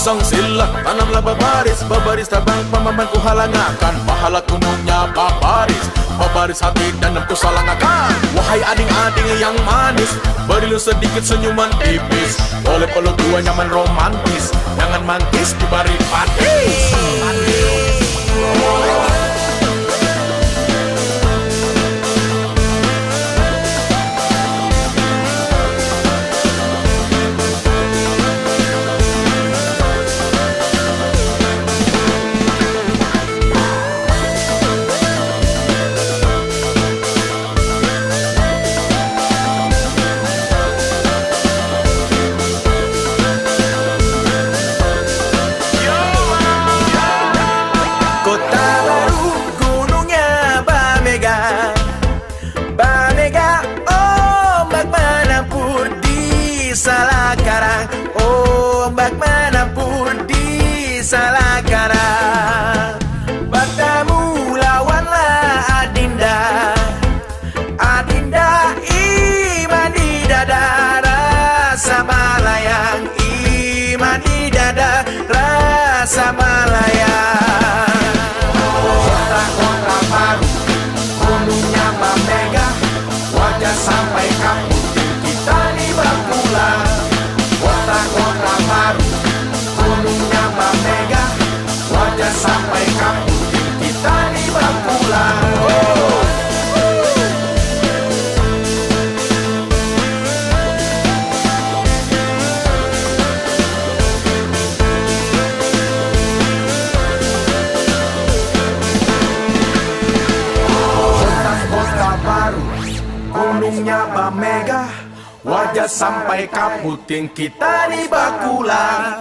Pasang sila, tanamlah babaris, babaris tabang pamamangku halangakan. Pahala gunungnya babaris, babaris hati dan ku salangakan. Wahai ading-ading yang manis, berilu sedikit senyuman tipis. Boleh peluk dua nyaman romantis, jangan mantis dibari patis. Salah karang, ombak menampur di salah karang. Bertemu lawanlah Adinda, Adinda iman di dada, rasa malayang iman di dada, rasa malayang. Kota-kota baru, gunungnya memegah, wajah sampai kampung kita di Bakula. Kota-kota baru, gunungnya memegah, wajah sampai kampung kita di Bakula. Kota-kota baru, gunungnya memegah, wajah sampai kaputing kita di Bakula.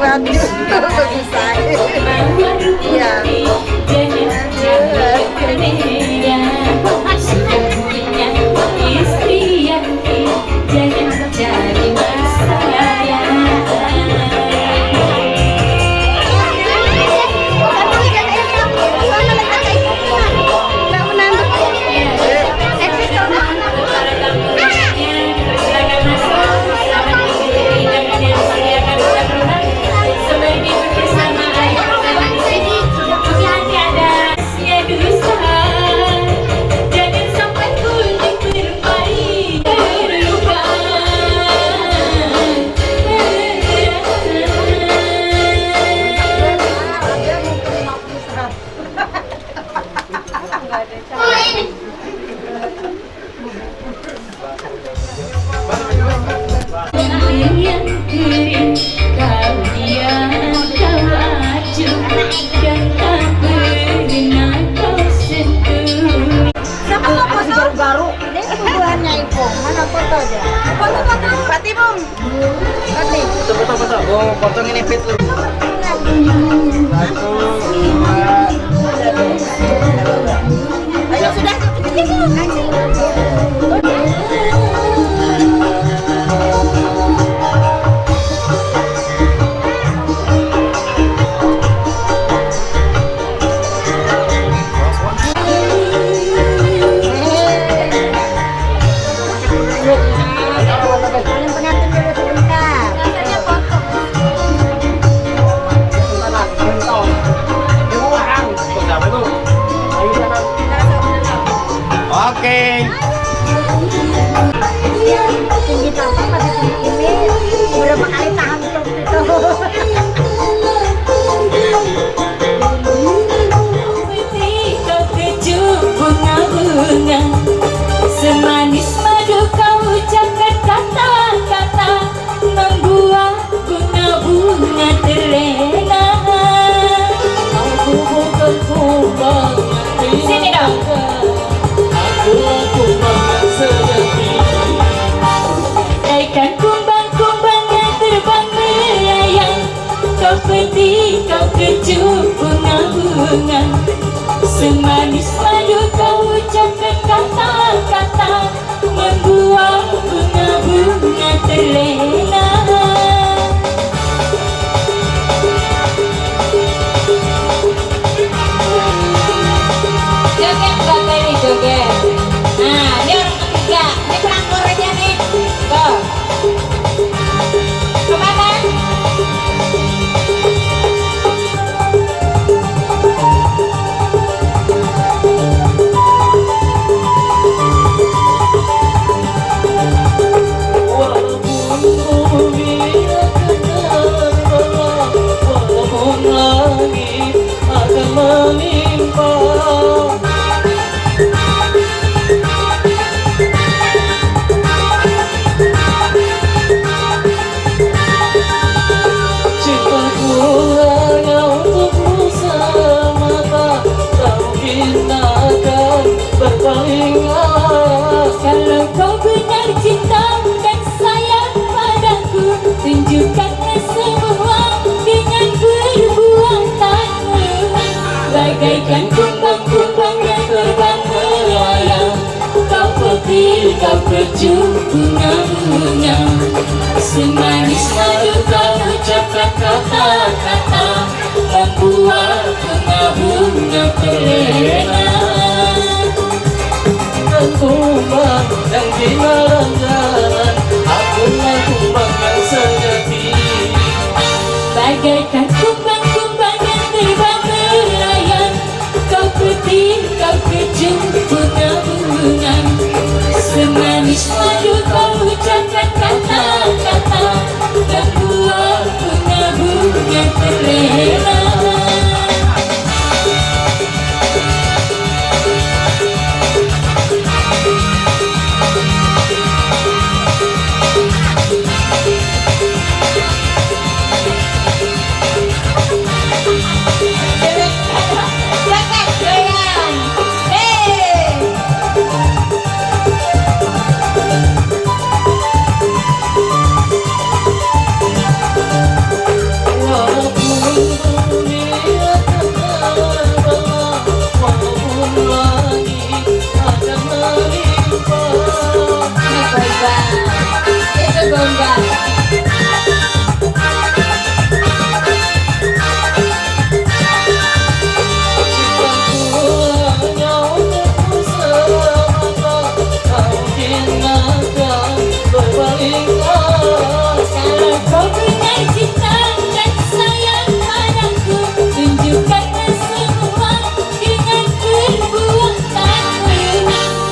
Bagi saya. Iya. Potong ini fit lu. Ayo sudah. Oke. Semanis madu kau ucapkan kata-kata, membuat bunga-bunga terlena. Joget Bapak ini joget. Nah ini orang ketiga, ini pelangkornya nih. Tuh. Kemana? Kalau kau benar cinta dan sayang padaku, tunjukkanlah semua dengan perbuatanmu. Bagaikan kumbang-kumbang yang terbang melayang, kau petir, kau kecup bunga-bunga. Semanis madu kau ucapkan kata-kata, membuat bunga-bunga terlena. Kumbang yang di malam jalan, akulah kumbang yang sejati. Bagaikan kumbang-kumbang yang terbang melayang, kau petir, kau kecup bunga-bunga. Semanis madu kau ucapkan kata-kata, membuat bunga-bunga terlena.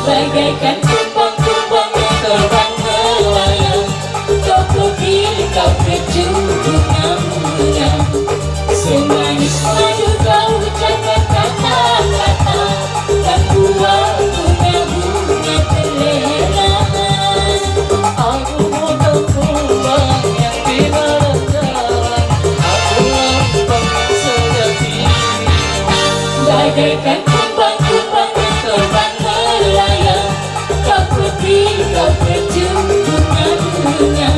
Bagaikan kumbang-kumbang yang terbang melayang, kau petir, kau kecup bunga-bunga. Semanis madu kau ucapkan kata-kata, dan buah bunga-bunga terlena. Aku bukan kumbang yang di malam jalan, akulah kumbang yang sejati. Bagaikan kumbang-kumbang yang terbang melayang, kau petir, kau kecup bunga-bunga.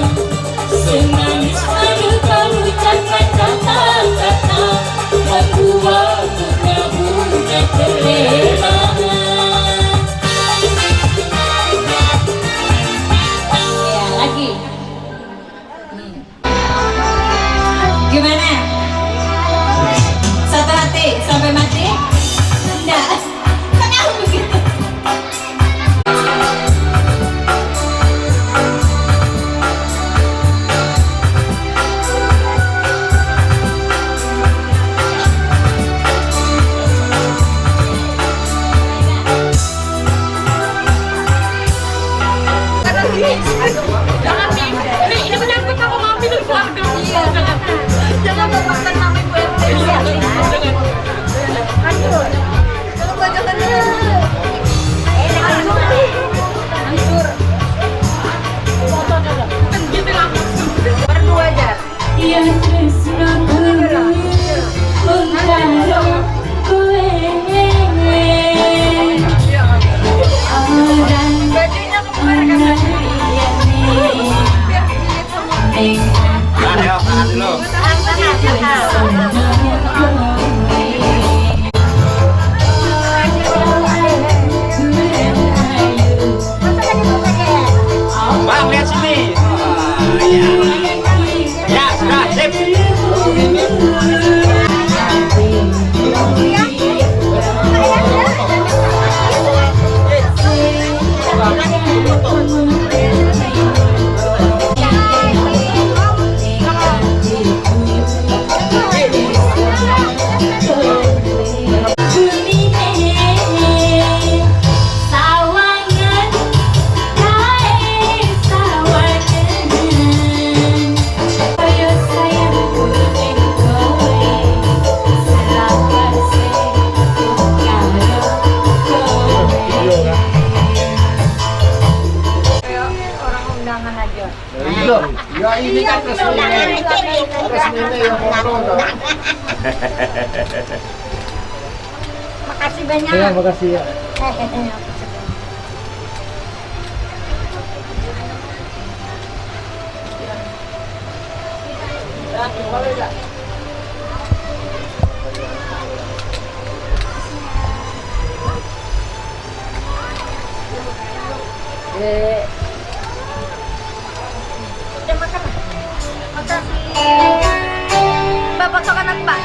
Semanis madu kau ucapkan kata-kata, membuat bunga-bunga terlena. Ya, lagi. Gimana? Satu hati sampai mati? Enggak. Kenapa begitu? Jangan ini menyangkut sama mami dan keluarga. Iya. Jangan memaksakan mami Bu RT. Hancur. Kalau bajakan hancur. Kan gitu langsung. Berdua aja. Ya tresno antara kowe. Bajunya kemarin kan biar dilihat sama. Ayo, tahan dulu. Ya ini kan resminya. Resminya yang ngobrol. Makasih banyak. Ya, makasih ya. Udah makan? Makasih. Bapak sok anak Pak.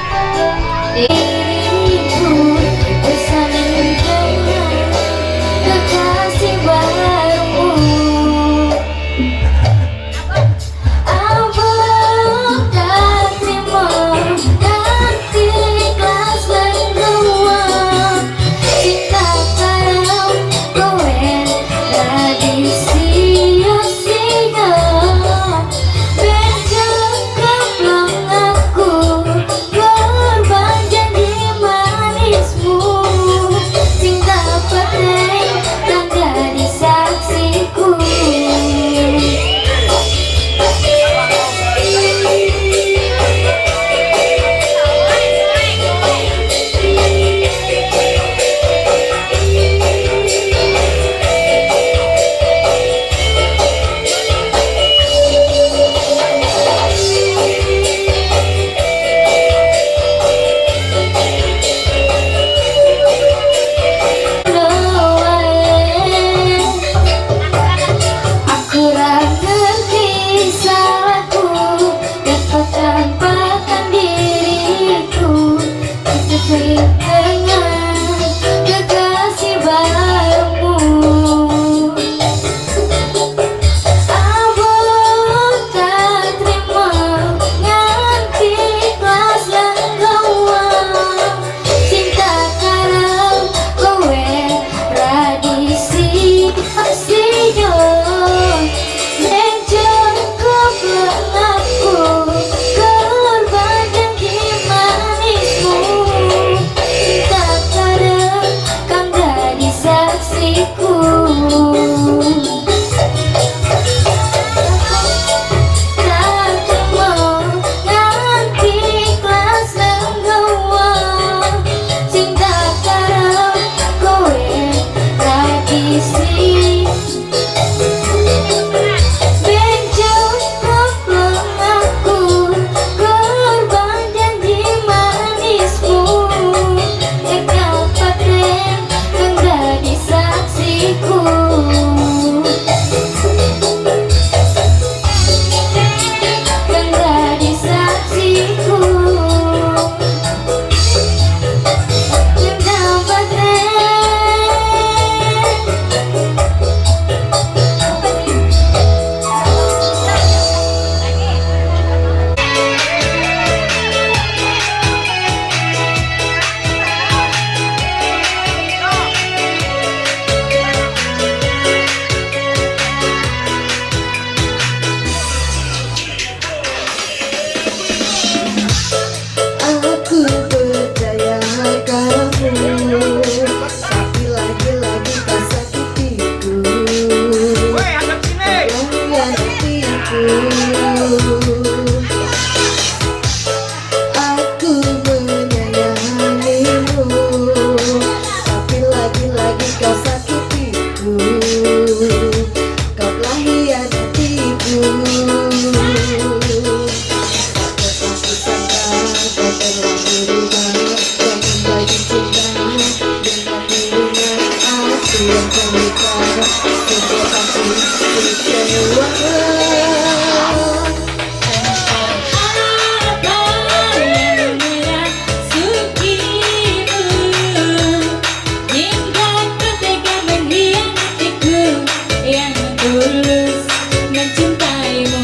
Diriku bersanding dengan kekasih barumu. Abang tak terima nanti ikhlas berdua. Cinta karam kowe tadi sia-sia. Bercakaplah aku korban janji manismu. Cinta paten tak jadi saksiku. Aku ngerti salahku, dapatkan bahkan diriku terjepit dengan kekasih barumu. Abang tak terima nganti ikhlas langgawa. Cinta karam kowe tradisi aslinya. Bercakaplah aku korban janji manismu. Cinta karam kang jadi saksiku. Tak terima nganti ikhlas langgawa. Cinta karam kowe tradisi. Bercakaplah aku korban janji manismu. Engkau paten kang jadi saksiku. Kang jadi saksiku. Engkau paten. Aku percaya kamu, tapi lagi-lagi kau sakitiku. Menghianatiku. Aku menyayangimu, tapi lagi-lagi kau sakitiku. Kau telah hianatiku. Aku sangka kau telah berubah dan membagi cinta dengan dirinya. Aku yang terluka sejak aku kecewa. Apa yang merasukimu hingga kau tega menghianatiku yang tulus mencintaimu.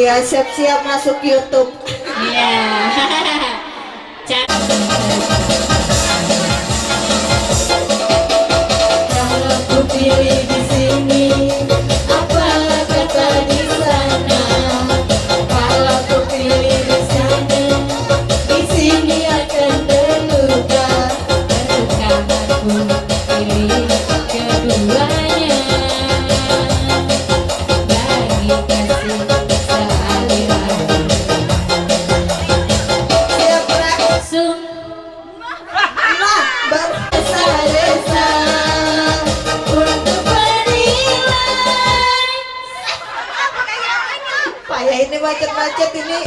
Iya, siap-siap masuk YouTube. Iya. Kalau ku pilih di sini, apa kata di sana? Kalau ku pilih di sana, di sini akan terluka. Tentukan aku pilih keduanya. Bagi kasih sealiran Siap, Brak. langsung Nah, desa untuk bernilai. payah ini macet-macet ini.